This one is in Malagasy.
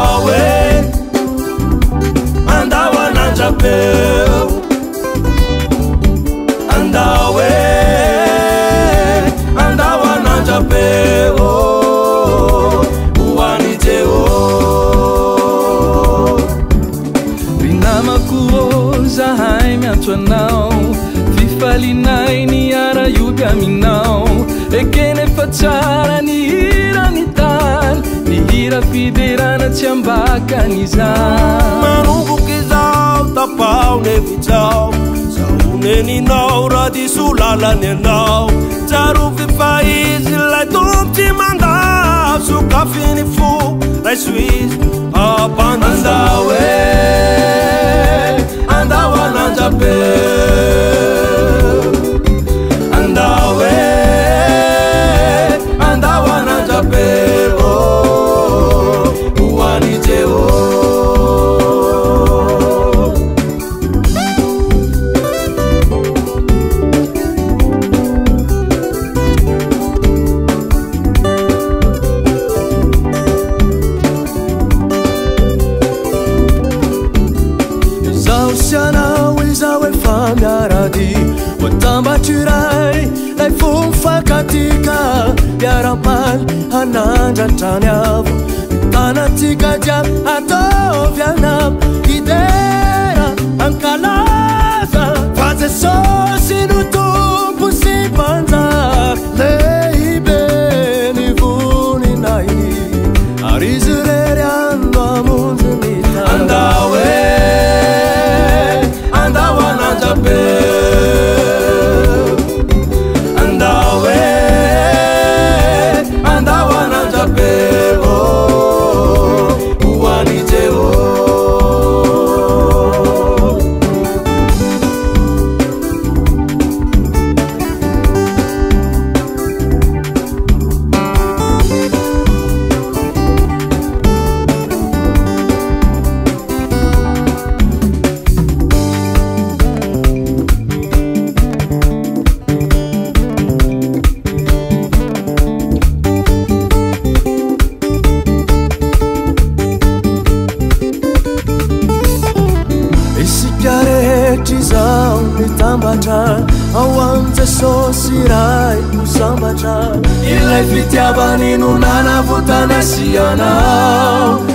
andao andao anandrapeo andao andao anandrapeo uaniteo rinamako zahay miantso anao fifalinay ny ara-ioby aminao ekenefa tsara ny hira ny tany ny hira fiderana tsy ambakan'izany manomboky izao tapaonevitsao zahoneninao raha diso lalany anao tsarovy fa izy lay tombotsy mandao sokafiny fo ray soizy apandandao andao anandrapeo andao andao anandrapeo uaniteo Watambachirai lai fumfakatika yaramal anandratranyavo tanatika dia atovianam idera ankalaza faze sosi no tompo sy mpanjaka lehibe ny voninay ary izy rery andro amonjy ny tany andao anandrapeo ao am'je sosiray usambatra ilay fitiavany no nanavotana sianao